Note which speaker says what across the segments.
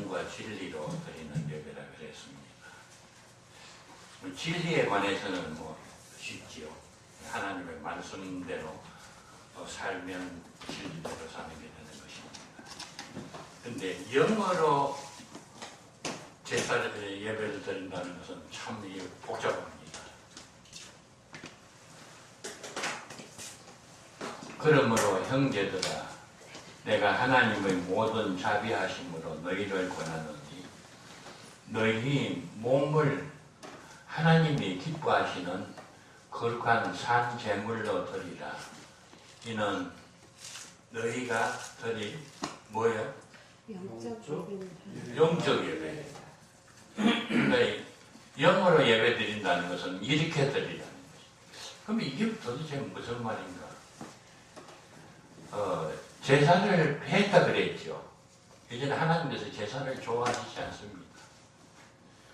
Speaker 1: 영과 진리로 드리는 예배라 그랬습니다. 진리에 관해서는 뭐 쉽지요. 하나님의 말씀대로 살면 진리대로 사는 게 되는 것입니다. 근데 영어로 제사를 예배를 드린다는 것은 참 복잡합니다. 그러므로 형제들아, 내가 하나님의 모든 자비하심으로 너희를 권하노니 너희 몸을 하나님이 기뻐하시는 거룩한 산 제물로 드리라. 이는 너희가 드릴 뭐예요? 영적 예배. 그러니까 영어로 예배 드린다는 것은 이렇게 드리라는 것입니다. 그럼 이게 도대체 무슨 말인가? 제사를 했다 그랬죠. 이제는 하나님께서 제사를 좋아하시지 않습니다.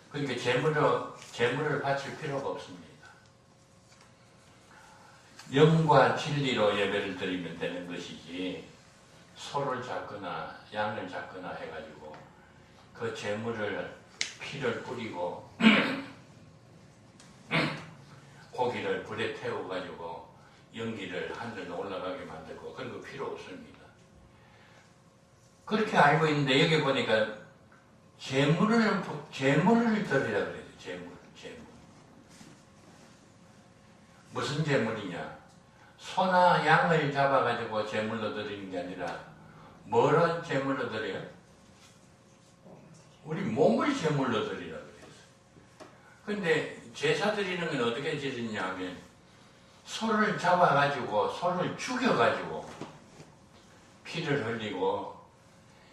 Speaker 1: 그러니까 제물을 바칠 필요가 없습니다. 영과 진리로 예배를 드리면 되는 것이지, 소를 잡거나 양을 잡거나 해가지고 그 제물을 피를 뿌리고 고기를 불에 태워가지고 연기를 하늘로 올라가게 만들고 그런 거 필요 없습니다. 그렇게 알고 있는데 여기 보니까 제물을 드리라 그래요. 제물. 무슨 제물이냐? 소나 양을 잡아가지고 제물로 드리는 게 아니라 뭐런 제물로 드려요? 우리 몸을 제물로 드리라 그랬어요. 근데 제사 드리는 건 어떻게 드리냐 하면 소를 잡아가지고 소를 죽여가지고 피를 흘리고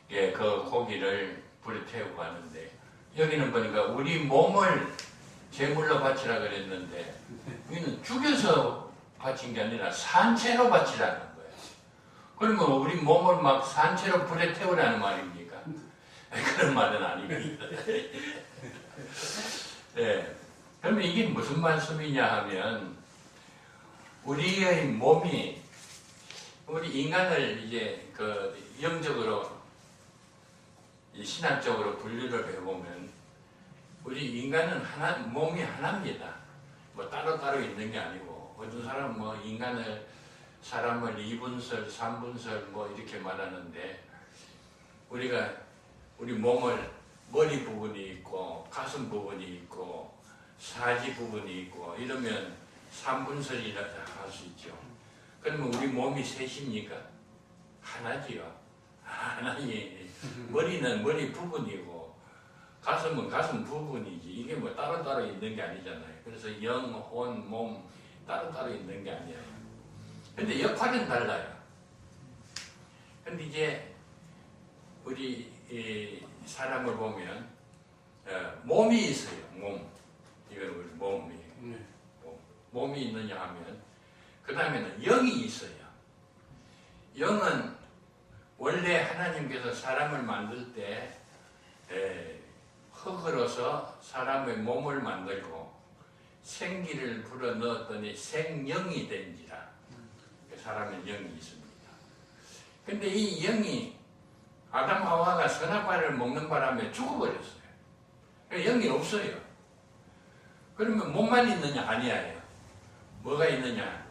Speaker 1: 그 고기를 불에 태우고 하는데, 여기는 보니까 우리 몸을 제물로 바치라 그랬는데 여기는 죽여서 바친 게 아니라 산채로 바치라는 거예요. 그러면 우리 몸을 막 산채로 불에 태우라는 말입니까? 그런 말은 아닙니다. 네. 그러면 이게 무슨 말씀이냐 하면, 우리의 몸이, 우리 인간을 이제 그 영적으로 신학적으로 분류를 해보면 우리 인간은 몸이 하나입니다. 뭐 따로따로 있는 게 아니고, 어떤 사람은 뭐 사람을 2분설, 3분설 뭐 이렇게 말하는데, 우리 몸을 머리 부분이 있고 가슴 부분이 있고 사지 부분이 있고 이러면 3분설이라 할 수 있죠. 그러면 우리 몸이 셋입니까? 하나지요. 하나니 머리는 머리 부분이고 가슴은 가슴 부분이지, 이게 뭐 따로따로 있는 게 아니잖아요. 그래서 영, 혼, 몸 따로따로 있는 게 아니에요. 근데 역할은 달라요. 근데 이제 우리 사람을 보면 몸이 있어요. 이건 우리 몸이 있느냐 하면, 그 다음에는 영이 있어요. 영은 원래 하나님께서 사람을 만들 때 흙으로서 사람의 몸을 만들고 생기를 불어 넣었더니 생영이 된지라. 사람의 영이 있습니다. 근데 이 영이 아담 하와가 선악과를 먹는 바람에 죽어버렸어요. 영이 없어요. 그러면 몸만 있느냐? 아니에요. 뭐가 있느냐?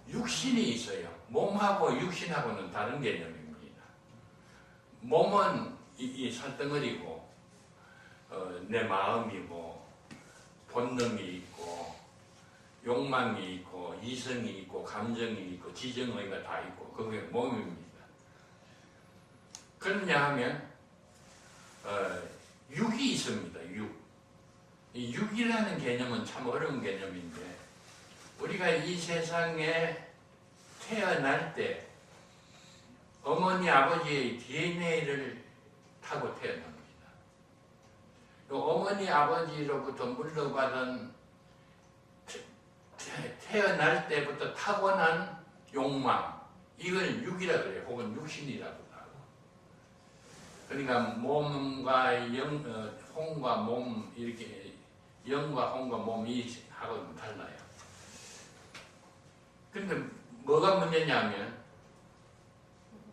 Speaker 1: 육신이 있어요. 몸하고 육신하고는 다른 개념입니다. 몸은 이 살덩어리고 내 마음이고 본능이 있고 욕망이 있고 이성이 있고 감정이 있고 지정의가 다 있고 그게 몸입니다. 그러냐 하면 육이 있습니다. 이 육이라는 개념은 참 어려운 개념인데, 우리가 이 세상에 태어날 때 어머니 아버지의 DNA를 타고 태어납니다. 어머니 아버지로부터 물려받은 태어날 때부터 타고난 욕망, 이걸 육이라 그래요. 혹은 육신이라고 하고. 그러니까 몸과 혼과 몸, 이렇게 영과 혼과 몸이 하고는 달라요. 근데 뭐가 문제냐면,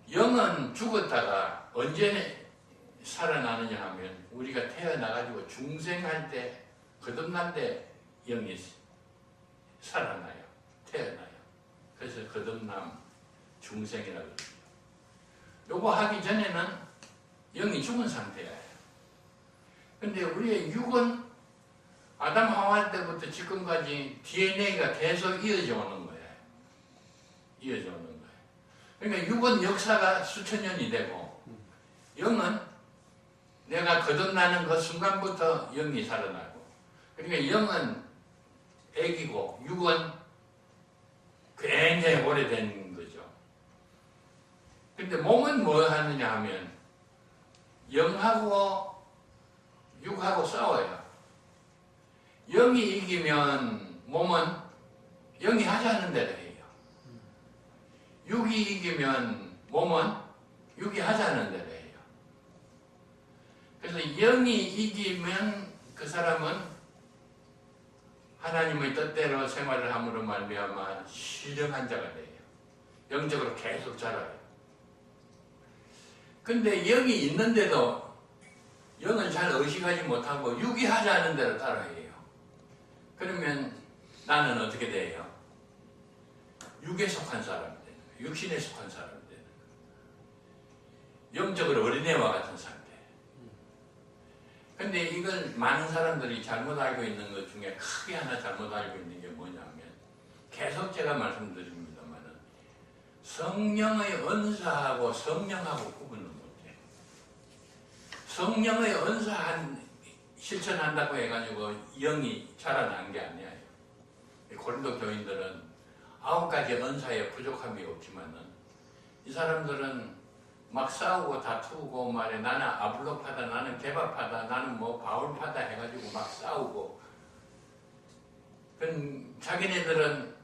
Speaker 1: 영은 죽었다가 언제 살아나느냐 하면 우리가 태어나가지고 중생할 때 거듭날 때 영이 살아나요. 태어나요. 그래서 거듭남 중생이라고 그러죠. 요거 하기 전에는 영이 죽은 상태예요. 근데 우리의 육은 아담 하와 때부터 지금까지 DNA가 계속 이어져 오는 거예요. 이어져 오는 거예요. 그러니까 육은 역사가 수천 년이 되고 영은 내가 거듭나는 그 순간부터 영이 살아나고, 그러니까 영은 애기고 육은 굉장히 오래된 거죠. 근데 몸은 뭐 하느냐 하면 영하고 육하고 싸워요. 영이 이기면 몸은 영이 하지 않는 대로 해요. 육이 이기면 몸은 육이 하지 않는 대로 해요. 그래서 영이 이기면 그 사람은 하나님의 뜻대로 생활을 함으로 말미암아 신령한 자가 돼요. 영적으로 계속 자라요. 근데 영이 있는데도 영을 잘 의식하지 못하고 육이 하지 않는 대로 따라해요. 그러면 나는 어떻게 돼요? 육에 속한 사람이 되는 거예요. 육신에 속한 사람이 되는 거예요. 영적으로 어린애와 같은 상태. 근데 이걸 많은 사람들이 잘못 알고 있는 것 중에 크게 하나 잘못 알고 있는 게 뭐냐면, 계속 제가 말씀드립니다만은 성령의 은사하고 성령하고 구분을 못해요. 성령의 은사 실천한다고 해가지고 영이 자라난 게 아니에요. 고린도 교인들은 9가지 은사에 부족함이 없지만은 이 사람들은 막 싸우고 다투고 말해, 나는 아블로파다, 나는 개바파다, 나는 뭐 바울파다 해가지고 막 싸우고, 자기네들은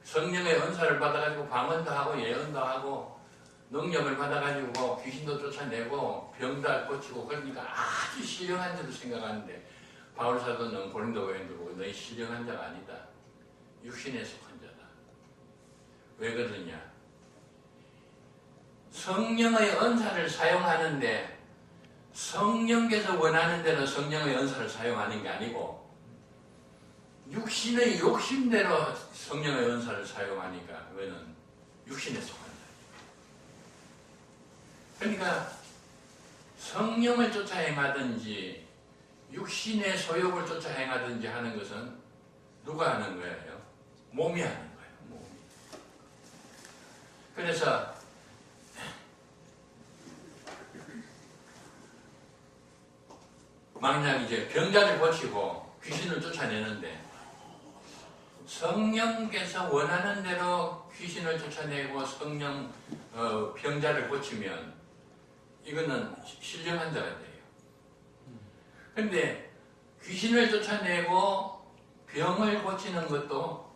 Speaker 1: 성령의 은사를 받아가지고 방언도 하고 예언도 하고 능력을 받아가지고 귀신도 쫓아내고 병도 고치고, 그러니까 아주 신령한 자로 생각하는데 바울 사도는 고린도 교인들 보고 너희 신령한 자가 아니다. 육신에 속한 자다. 왜 그러냐? 성령의 은사를 사용하는데 성령께서 원하는 대로 성령의 은사를 사용하는 게 아니고 육신의 욕심대로 성령의 은사를 사용하니까 그거는 육신에 속한 자예요. 그러니까 성령을 쫓아 행하든지 육신의 소욕을 쫓아 행하든지 하는 것은 누가 하는 거예요? 몸이 하는 거예요. 몸이. 그래서 만약 이제 병자를 고치고 귀신을 쫓아내는데 성령께서 원하는 대로 귀신을 쫓아내고 성령 병자를 고치면 이거는 신령한 자가 돼요. 근데 귀신을 쫓아내고 병을 고치는 것도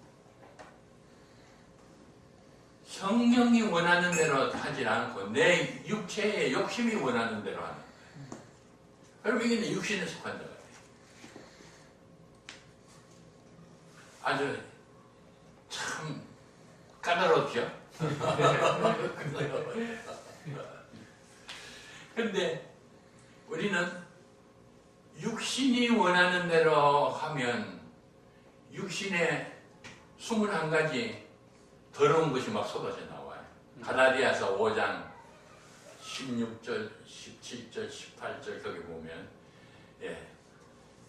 Speaker 1: 성령이 원하는 대로 하지 않고 내 육체의 욕심이 원하는 대로 하는 거예요. 그럼 이게 육신에 속한 자가 돼요. 아주 참 까다롭죠? 근데 우리는 육신이 원하는 대로 하면 육신에 21가지 더러운 것이 막 쏟아져 나와요. 갈라디아서 5장 16절, 17절, 18절 거기 보면, 예.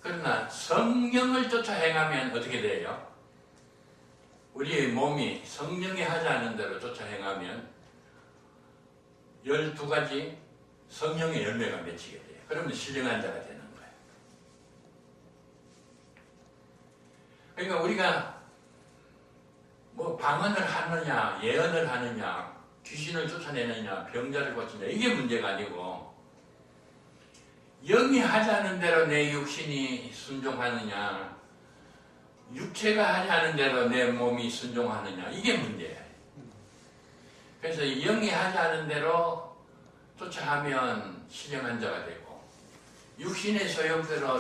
Speaker 1: 그러나 성령을 쫓아 행하면 어떻게 돼요? 우리의 몸이 성령이 하지 않은 대로 쫓아 행하면 12가지 성령의 열매가 맺히게 돼요. 그러면 신령한 자가 되는 거예요. 그러니까 우리가 뭐 방언을 하느냐, 예언을 하느냐, 귀신을 쫓아내느냐, 병자를 고치느냐, 이게 문제가 아니고 영이 하지 않은 대로 내 육신이 순종하느냐, 육체가 하지 않은 대로 내 몸이 순종하느냐, 이게 문제예요. 그래서 영이 하지 않은 대로 쫓아하면 신령한 자가 되고, 육신의 소욕대로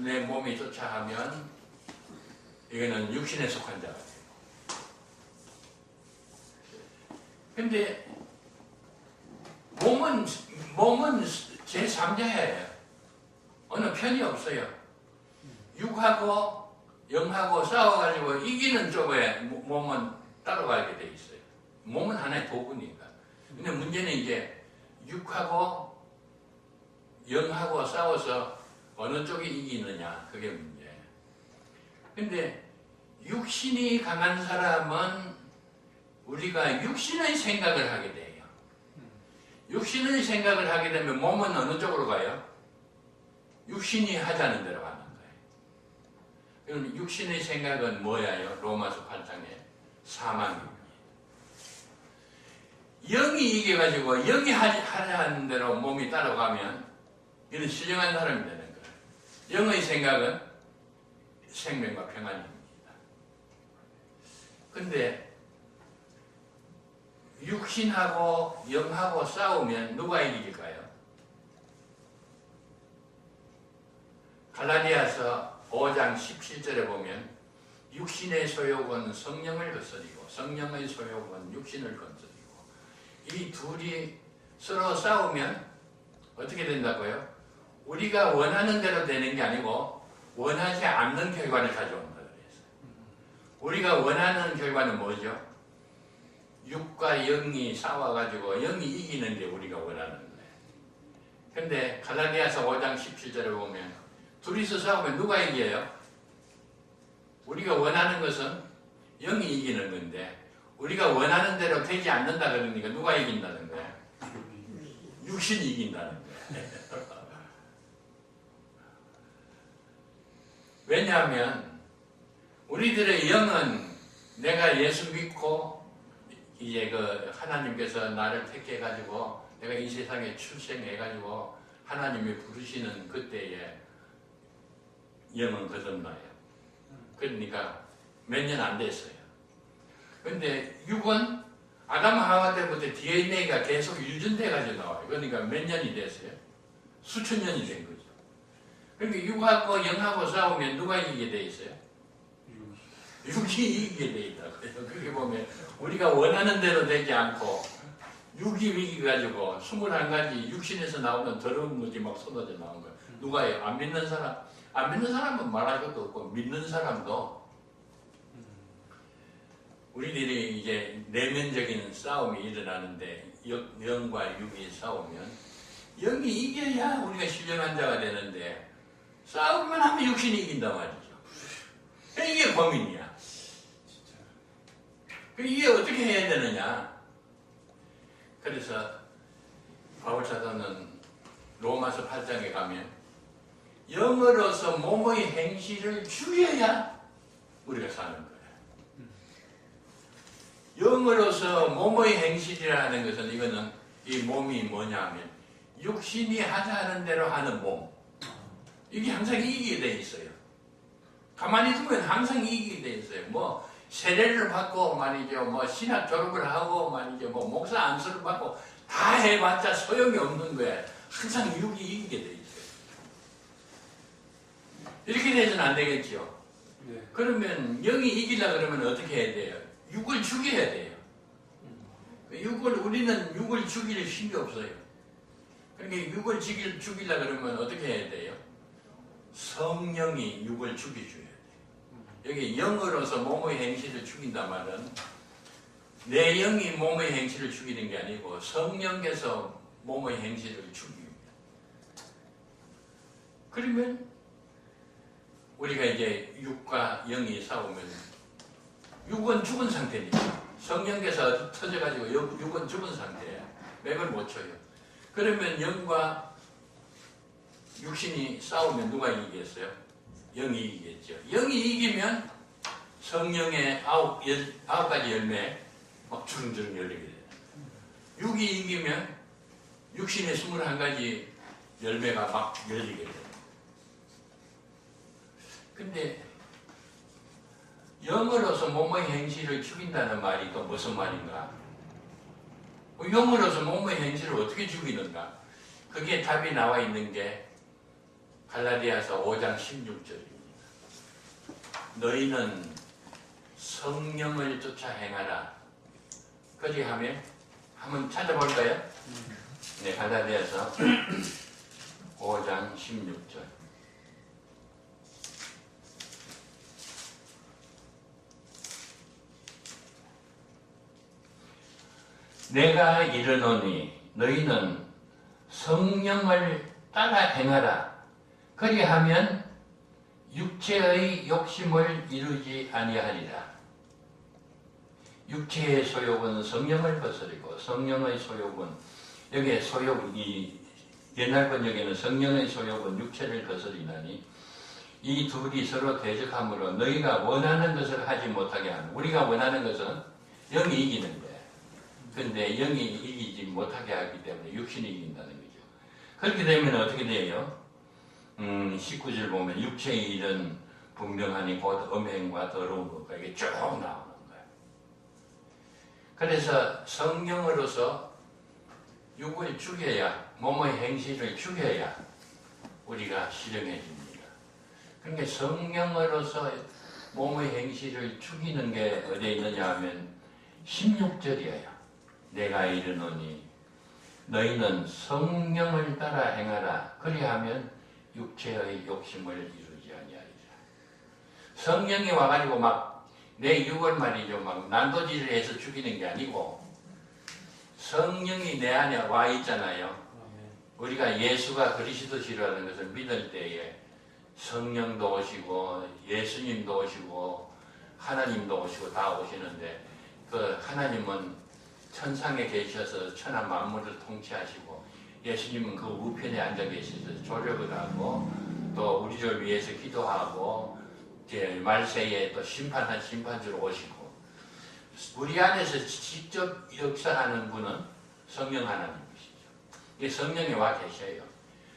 Speaker 1: 내 몸이 쫓아하면 이거는 육신에 속한 자가 되고. 근데 몸은 제3자예요. 어느 편이 없어요. 육하고 영하고 싸워가지고 이기는 쪽에 몸은 따라가게 돼 있어요. 몸은 하나의 도구니까. 근데 문제는 이제 육하고 영하고 싸워서 어느 쪽이 이기느냐, 그게 문제예요. 근데 육신이 강한 사람은 우리가 육신의 생각을 하게 돼요. 육신의 생각을 하게 되면 몸은 어느 쪽으로 가요? 육신이 하자는 대로 가는 거예요. 그럼 육신의 생각은 뭐야요? 로마서 8장에 사망입니다. 영이 이겨가지고 영이 하자는 대로 몸이 따라가면 이는 신령한 사람이 되는 거예요. 영의 생각은 생명과 평안입니다. 근데 육신하고 영하고 싸우면 누가 이길까요? 갈라디아서 5장 17절에 보면 육신의 소욕은 성령을 거스리고 성령의 소욕은 육신을 거스리고 이 둘이 서로 싸우면 어떻게 된다고요? 우리가 원하는 대로 되는 게 아니고 원하지 않는 결과를 가져온다 그랬어요. 우리가 원하는 결과는 뭐죠? 육과 영이 싸워가지고 영이 이기는 게 우리가 원하는 거예요. 근데 갈라디아서 5장 17절에 보면 둘이서 싸우면 누가 이겨요? 우리가 원하는 것은 영이 이기는 건데 우리가 원하는 대로 되지 않는다 그러니까 누가 이긴다는 거예요? 육신이 이긴다는 거예요. 왜냐하면 우리들의 영은 내가 예수 믿고 이제 그 하나님께서 나를 택해가지고 내가 이 세상에 출생해가지고 하나님이 부르시는 그때에 영은 거듭나요. 그러니까 몇 년 안 됐어요. 근데 육은 아담 하와 때부터 DNA가 계속 유전돼가지고 나와요. 그러니까 몇 년이 됐어요? 수천 년이 된 거죠. 그러니까 육하고 영하고 싸우면 누가 이기게 돼 있어요? 육이 이기게 돼 있다고요. 그렇게 보면 우리가 원하는 대로 되지 않고 육이 이기가지고 21가지 육신에서 나오는 더러운 것이 막 쏟아져 나온 거예요. 누가요? 안 믿는 사람? 안 믿는 사람은 말할 것도 없고 믿는 사람도 우리들이 이제 내면적인 싸움이 일어나는데 영과 육이 싸우면 영이 이겨야 우리가 신령한 자가 되는데 싸우기만 하면 육신이 이긴단 말이죠. 이게 고민이야. 이게 어떻게 해야 되느냐. 그래서 바울사도는 로마서 8장에 가면 영으로서 몸의 행실을 죽여야 우리가 사는 거예요. 영으로서 몸의 행실이라는 것은 이거는 이 몸이 뭐냐면 육신이 하자는 대로 하는 몸. 이게 항상 이기게 돼 있어요. 가만히 두면 항상 이기게 돼 있어요. 뭐 세례를 받고 말이죠. 뭐 신학 졸업을 하고 말이죠. 뭐 목사 안수를 받고 다 해봤자 소용이 없는 거예요. 항상 육이 이기게 돼 있어요. 이렇게 되서는 안 되겠죠. 네. 그러면 영이 이기려고 그러면 어떻게 해야 돼요? 육을 죽여야 돼요. 우리는 육을 죽일 힘이 없어요. 그러니까 육을 죽이려고 그러면 어떻게 해야 돼요? 성령이 육을 죽여줘야 돼요. 여기 영으로서 몸의 행실을 죽인단 말은 내 영이 몸의 행실을 죽이는 게 아니고 성령께서 몸의 행실을 죽입니다. 그러면 우리가 이제 육과 영이 싸우면 육은 죽은 상태니까 성령께서 터져가지고 육은 죽은 상태예요. 맥을 못 쳐요. 그러면 영과 육신이 싸우면 누가 이기겠어요? 영이 이기겠죠. 영이 이기면 성령의 아홉 가지 열매 막 주름주름 열리게 돼요. 육이 이기면 육신의 21가지 열매가 막 열리게 돼요. 근데 영으로서 몸의 행실을 죽인다는 말이 또 무슨 말인가? 영으로서 몸의 행실을 어떻게 죽이는가? 그게 답이 나와 있는 게 갈라디아서 5장 16절입니다. 너희는 성령을 쫓아 행하라. 그렇게 하면 한번 찾아볼까요? 네, 갈라디아서 5장 16절. 내가 이르노니 너희는 성령을 따라 행하라. 그리하면 육체의 욕심을 이루지 아니하리라. 육체의 소욕은 성령을 거스리고 성령의 소욕은, 여기에 소욕이 옛날 번역에는 성령의 소욕은 육체를 거스리나니 이 둘이 서로 대적하므로 너희가 원하는 것을 하지 못하게 하는. 우리가 원하는 것은 영이 이기는데, 근데 영이 이기지 못하게 하기 때문에 육신이 이긴다는 거죠. 그렇게 되면 어떻게 돼요? 19절 보면 육체의 일은 분명하니 곧 음행과 더러운 것과 이게 쭉 나오는 거예요. 그래서 성령으로서 육을 죽여야, 몸의 행실을 죽여야 우리가 실행해집니다. 그러니까 성령으로서 몸의 행실을 죽이는 게 어디에 있느냐 하면 16절이에요. 내가 이르노니 너희는 성령을 따라 행하라. 그리하면 육체의 욕심을 이루지 아니하리라. 성령이 와가지고 막 내 육을 말이죠, 막 난도질을 해서 죽이는 게 아니고 성령이 내 안에 와 있잖아요. 우리가 예수가 그리스도시라는 것을 믿을 때에 성령도 오시고 예수님도 오시고 하나님도 오시고 다 오시는데, 그 하나님은 천상에 계셔서 천하 만물을 통치하시고 예수님은 그 우편에 앉아 계셔서 조력을 하고 또 우리를 위해서 기도하고 말세에 또 심판한 심판주로 오시고 우리 안에서 직접 역사하는 분은 성령 하나님이시죠. 이 성령이 와 계셔요.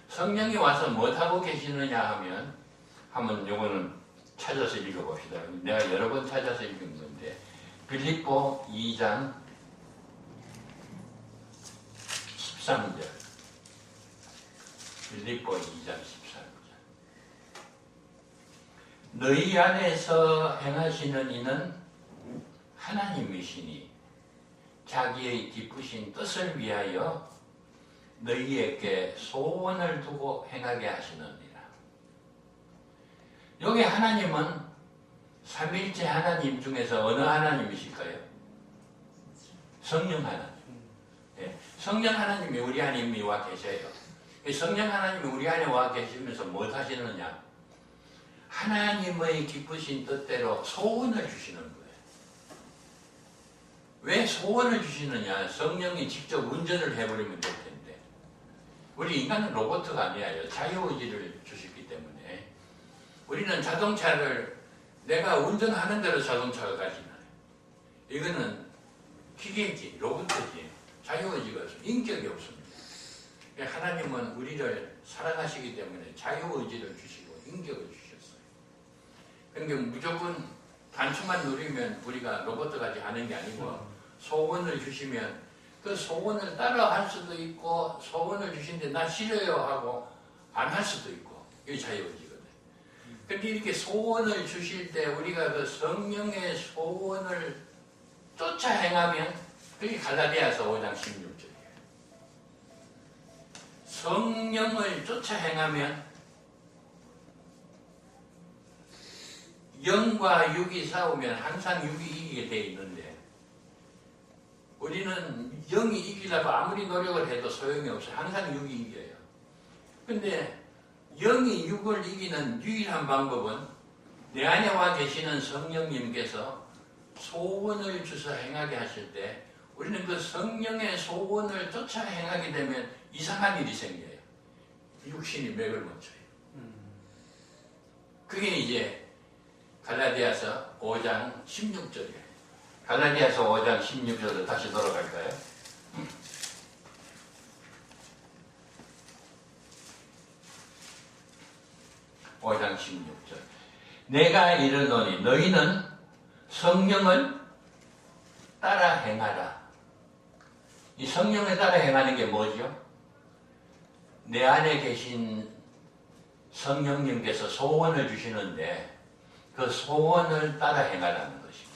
Speaker 1: 성령이 와서 뭐하고 계시느냐 하면 한번 요거는 찾아서 읽어봅시다. 내가 여러 번 찾아서 읽은 건데 빌립보 2장 13절. 빌립보 2장 13절. 너희 안에서 행하시는 이는 하나님이시니 자기의 기쁘신 뜻을 위하여 너희에게 소원을 두고 행하게 하시느니라. 여기 하나님은 삼일째 하나님 중에서 어느 하나님이실까요? 성령 하나님. 예, 성령 하나님이 우리 안에 이미 와 계셔요. 성령 하나님이 우리 안에 와 계시면서 뭘 하시느냐? 하나님의 기쁘신 뜻대로 소원을 주시는 거예요. 왜 소원을 주시느냐? 성령이 직접 운전을 해버리면 될 텐데. 우리 인간은 로봇가 아니에요. 자유의지를 주시기 때문에. 우리는 자동차를 내가 운전하는 대로 자동차가 가지나요. 이거는 기계지, 로봇이지. 자유의지가 없습니다. 인격이 없습니다. 하나님은 우리를 사랑하시기 때문에 자유의지를 주시고 인격을 주셨어요. 그러니까 무조건 단추만 누리면 우리가 로봇같이 하는 게 아니고 소원을 주시면 그 소원을 따라 할 수도 있고 소원을 주신데 나 싫어요 하고 안 할 수도 있고 이게 자유의지거든. 그런데 이렇게 소원을 주실 때 우리가 그 성령의 소원을 쫓아 행하면 그게 갈라디아서 5장 16절이에요. 성령을 쫓아 행하면 영과 육이 싸우면 항상 육이 이기게 돼 있는데 우리는 영이 이기려고 아무리 노력을 해도 소용이 없어요. 항상 육이 이겨요. 근데 영이 육을 이기는 유일한 방법은 내 안에 와 계시는 성령님께서 소원을 주서 행하게 하실 때 우리는 그 성령의 소원을 쫓아 행하게 되면 이상한 일이 생겨요. 육신이 맥을 못 쳐요. 그게 이제 갈라디아서 5장 16절이에요. 갈라디아서 5장 16절로 다시 돌아갈까요? (5장 16절) 내가 이르노니 너희는 성령을 따라 행하라. 이 성령을 따라 행하는 게 뭐죠? 내 안에 계신 성령님께서 소원을 주시는데 그 소원을 따라 행하라는 것입니다.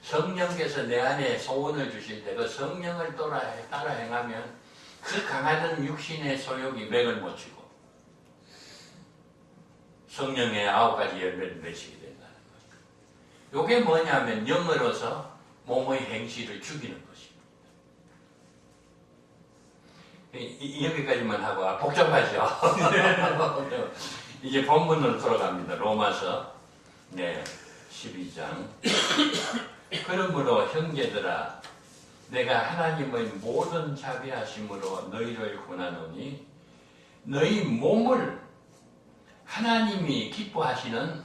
Speaker 1: 성령께서 내 안에 소원을 주실 때 그 성령을 따라 행하면 그 강하던 육신의 소욕이 맥을 못 치고 성령의 9가지 열매를 맺히게 된다는 거예요. 이게 뭐냐면 영으로서 몸의 행실을 죽이는 것입니다. 여기까지만 하고 복잡하죠? 이제 본문으로 돌아갑니다. 로마서 12장. 그러므로 형제들아 내가 하나님의 모든 자비하심으로 너희를 권하노니 너희 몸을 하나님이 기뻐하시는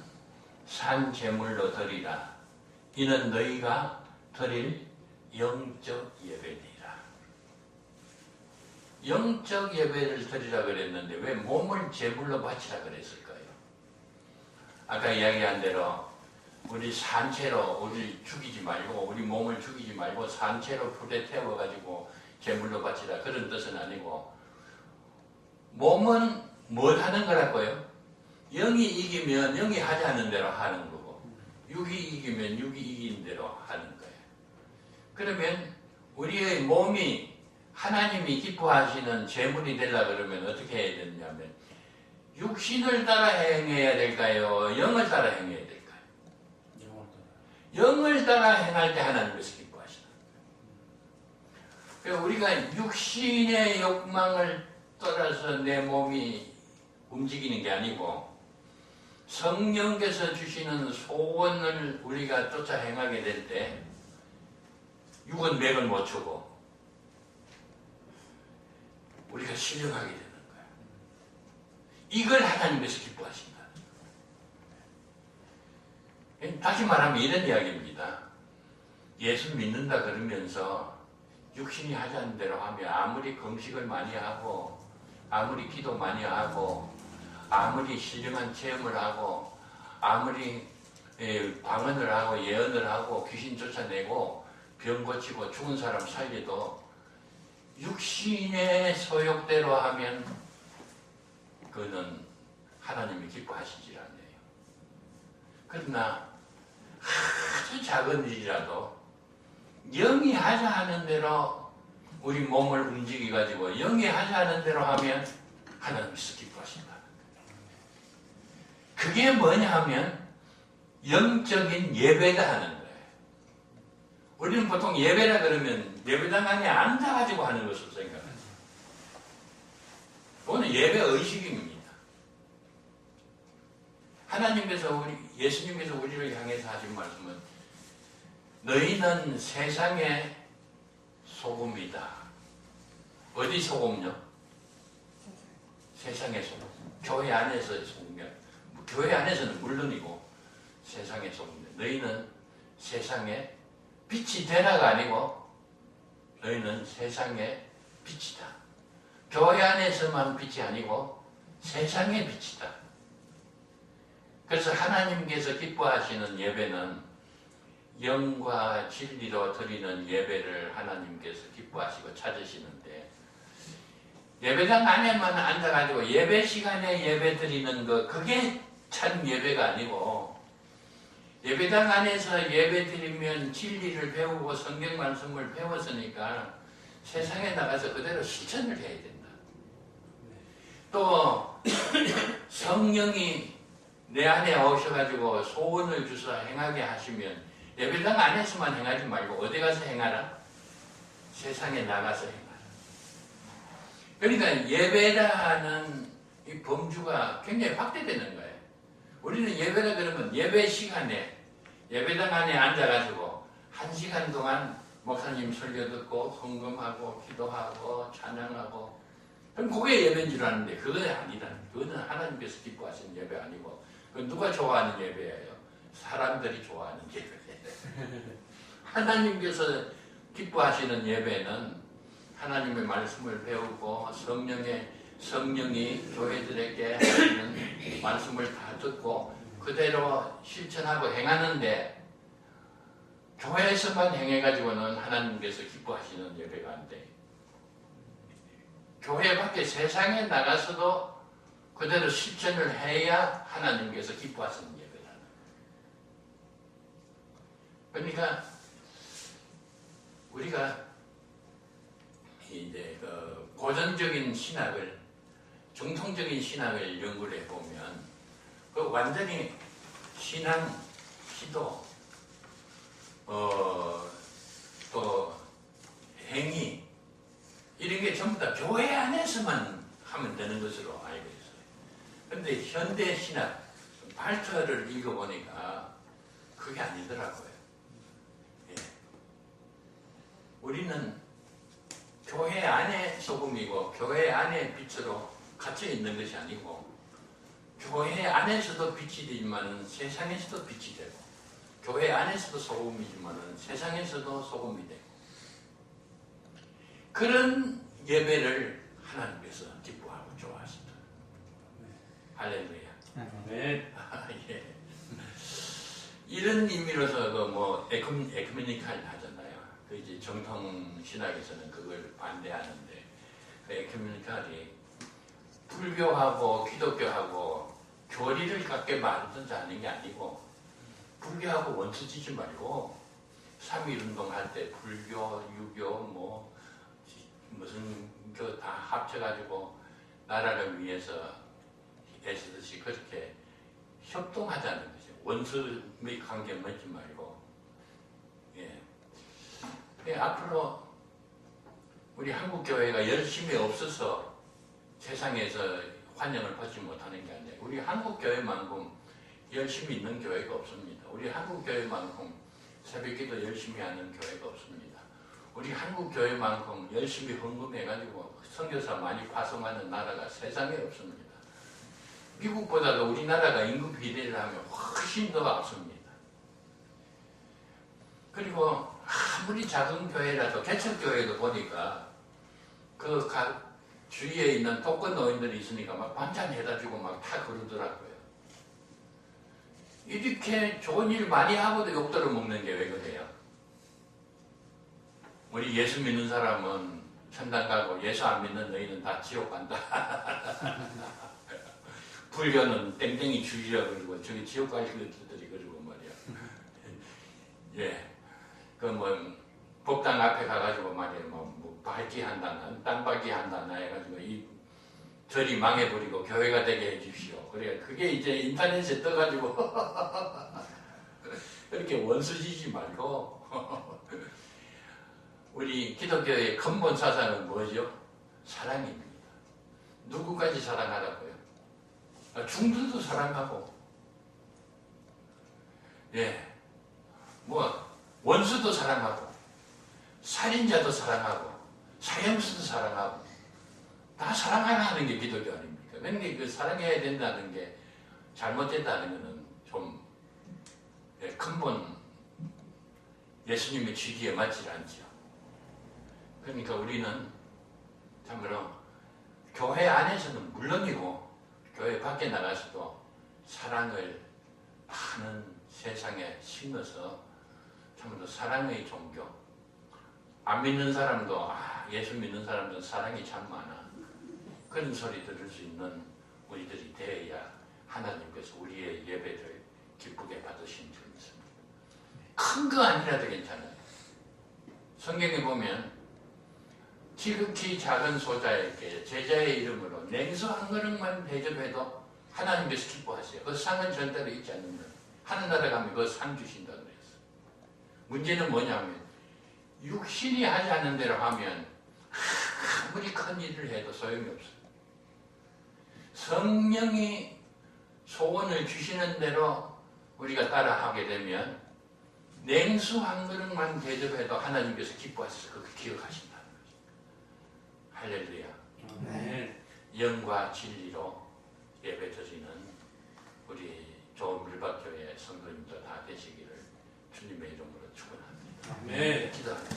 Speaker 1: 산 제물로 드리라. 이는 너희가 드릴 영적 예배니라. 영적 예배를 드리라 그랬는데 왜 몸을 제물로 바치라 그랬을까요? 아까 이야기한 대로 우리 산채로 우리 죽이지 말고 우리 몸을 죽이지 말고 산채로 불에 태워가지고 제물로 바치라 그런 뜻은 아니고 몸은 뭘 하는 거라고요? 영이 이기면 영이 하지 않는 대로 하는 거고 육이 이기면 육이 이긴 대로 하는 거예요. 그러면 우리의 몸이 하나님이 기뻐하시는 제물이 되려 그러면 어떻게 해야 되냐면 육신을 따라 행해야 될까요? 영을 따라 행해야 될까요? 영을 따라 행할 때 하나님께서 기뻐하시는 거예요. 우리가 육신의 욕망을 따라서 내 몸이 움직이는 게 아니고 성령께서 주시는 소원을 우리가 쫓아 행하게 될 때 육은 맥을 못 추고 우리가 신령하게 되는 거예요. 이걸 하나님께서 기뻐하신다. 다시 말하면 이런 이야기입니다. 예수 믿는다 그러면서 육신이 하지 않는 대로 하면 아무리 금식을 많이 하고 아무리 기도 많이 하고 아무리 신령한 체험을 하고 아무리 방언을 하고 예언을 하고 귀신 쫓아내고 병 고치고 죽은 사람 살려도 육신의 소욕대로 하면 그는 하나님이 기뻐하시지 않네요. 그러나 아주 작은 일이라도 영이 하자 하는 대로 우리 몸을 움직여 가지고 영이 하자 하는 대로 하면 하나님께서 기뻐하신다. 그게 뭐냐 하면 영적인 예배다 하는 거예요. 우리는 보통 예배라 그러면 예배당 안에 앉아가지고 하는 것을 생각합니다. 그거는 예배 의식입니다. 하나님께서 예수님께서 우리를 향해서 하신 말씀은 너희는 세상의 소금이다. 어디 소금요? 세상의 소금. 교회 안에서의 소금이야. 교회 안에서는 물론이고 세상의 소금이다. 너희는 세상의 빛이 되라가 아니고 너희는 세상의 빛이다. 교회 안에서만 빛이 아니고 세상의 빛이다. 그래서 하나님께서 기뻐하시는 예배는 영과 진리로 드리는 예배를 하나님께서 기뻐하시고 찾으시는데 예배당 안에만 앉아가지고 예배 시간에 예배 드리는 거 그게 참 예배가 아니고 예배당 안에서 예배 드리면 진리를 배우고 성경 말씀을 배웠으니까 세상에 나가서 그대로 실천을 해야 된다. 또 성령이 내 안에 오셔가지고 소원을 주사 행하게 하시면 예배당 안에서만 행하지 말고 어디 가서 행하라? 세상에 나가서 행하라. 그러니까 예배라 하는 이 범주가 굉장히 확대되는 거예요. 우리는 예배라 그러면 예배 시간에 예배당 안에 앉아가지고 1시간 동안 목사님 설교 듣고 헌금하고 기도하고 찬양하고 그럼 그게 예배인 줄 아는데 그건 아니다. 그거는 하나님께서 기뻐하시는 예배 아니고 그건 누가 좋아하는 예배예요? 사람들이 좋아하는 예배예요. 하나님께서 기뻐하시는 예배는 하나님의 말씀을 배우고 성령이 교회들에게 하시는 말씀을 다 듣고 그대로 실천하고 행하는데 교회에서만 행해가지고는 하나님께서 기뻐하시는 예배가 안 돼. 교회 밖에 세상에 나가서도 그대로 실천을 해야 하나님께서 기뻐하시는 예배라는 거예요. 그러니까 우리가 이제 고전적인 신학을, 정통적인 신학을 연구를 해보면 그 완전히 신앙, 기도, 또 행위 이런 게 전부 다 교회 안에서만 하면 되는 것으로 알고 있어요. 그런데 현대 신학 발트를 읽어보니까 그게 아니더라고요. 예. 우리는 교회 안에 소금이고 교회 안에 빛으로 갇혀 있는 것이 아니고 교회 안에서도 빛이 되지만 세상에서도 빛이 되고 교회 안에서도 소금이지만 세상에서도 소금이 되고 그런 예배를 하나님께서 기뻐하고 좋아하시다. 할렐루야.
Speaker 2: 네.
Speaker 1: 예. 이런 의미로서 뭐 에큐메니칼 하잖아요. 그 이제 정통 신학에서는 그걸 반대하는데 그 에큐메니칼이 불교하고 기독교하고 교리를 갖게 만들자는 게 아니고 불교하고 원수 지지 말고 3.1운동 할 때 불교, 유교 뭐 무슨 그 다 합쳐가지고 나라를 위해서 애쓰듯이 그렇게 협동하자는 거죠. 원수의 관계 맺지 말고. 예. 앞으로 우리 한국 교회가 열심히 없어서 세상에서 환영을 받지 못하는 게 아니에요. 우리 한국 교회만큼 열심히 있는 교회가 없습니다. 우리 한국 교회만큼 새벽기도 열심히 하는 교회가 없습니다. 우리 한국 교회만큼 열심히 헌금해가지고 선교사 많이 파송하는 나라가 세상에 없습니다. 미국보다도 우리나라가 임금 비례를 하면 훨씬 더 앞섭니다. 그리고 아무리 작은 교회라도 개척교회도 보니까 그 각 주위에 있는 독거 노인들이 있으니까 막 반찬해다 주고 막 다 그러더라고요. 이렇게 좋은 일 많이 하고도 욕들을 먹는 게 왜 그래요? 우리 예수 믿는 사람은 천당 가고 예수 안 믿는 너희는 다 지옥 간다. 불교는 땡땡이 주의라 그러고 저기 지옥 갈 것들이 그러고 말이야. 예, 그 뭐 법당 앞에 가가지고 말이야 뭐 밟기 한다나 땅밟기 한다나 해가지고 이 절이 망해버리고 교회가 되게 해주시오. 그래 그게 이제 인터넷에 떠가지고 그렇게 원수지지 말고 우리 기독교의 근본 사상은 뭐죠? 사랑입니다. 누구까지 사랑하라고요? 중들도 사랑하고, 예, 뭐 원수도 사랑하고, 살인자도 사랑하고, 사형수도 사랑하고, 다 사랑하는 게 기독교 아닙니까? 그런데 그 사랑해야 된다는 게 잘못됐다는 것은 좀 근본 예수님의 취지에 맞지 않죠. 그러니까 우리는 참으로 교회 안에서는 물론이고 교회 밖에 나가서도 사랑을 많은 세상에 심어서 참으로 사랑의 종교. 안 믿는 사람도 예수 믿는 사람도 사랑이 참 많아. 그런 소리 들을 수 있는 우리들이 되어야 하나님께서 우리의 예배를 기쁘게 받으신 줄 믿습니다. 큰 거 아니라도 괜찮아요. 성경에 보면 지극히 작은 소자에게 제자의 이름으로 냉수 한 그릇만 대접해도 하나님께서 기뻐하세요. 그 상은 절대로 잊지 않는다. 하늘나라 가면 그 상 주신다고 그랬어요. 문제는 뭐냐면 육신이 하지 않는 대로 하면 아무리 큰 일을 해도 소용이 없어요. 성령이 소원을 주시는 대로 우리가 따라하게 되면 냉수 한 그릇만 대접해도 하나님께서 기뻐하셔서 그걸 기억하신다는 거죠. 할렐루야.
Speaker 2: 네.
Speaker 1: 영과 진리로 예배드리는 우리 좋은 밀밭교회 성도님들 다 되시기를 주님의 이름으로 축원합니다.
Speaker 2: 네.
Speaker 1: 기도합니다.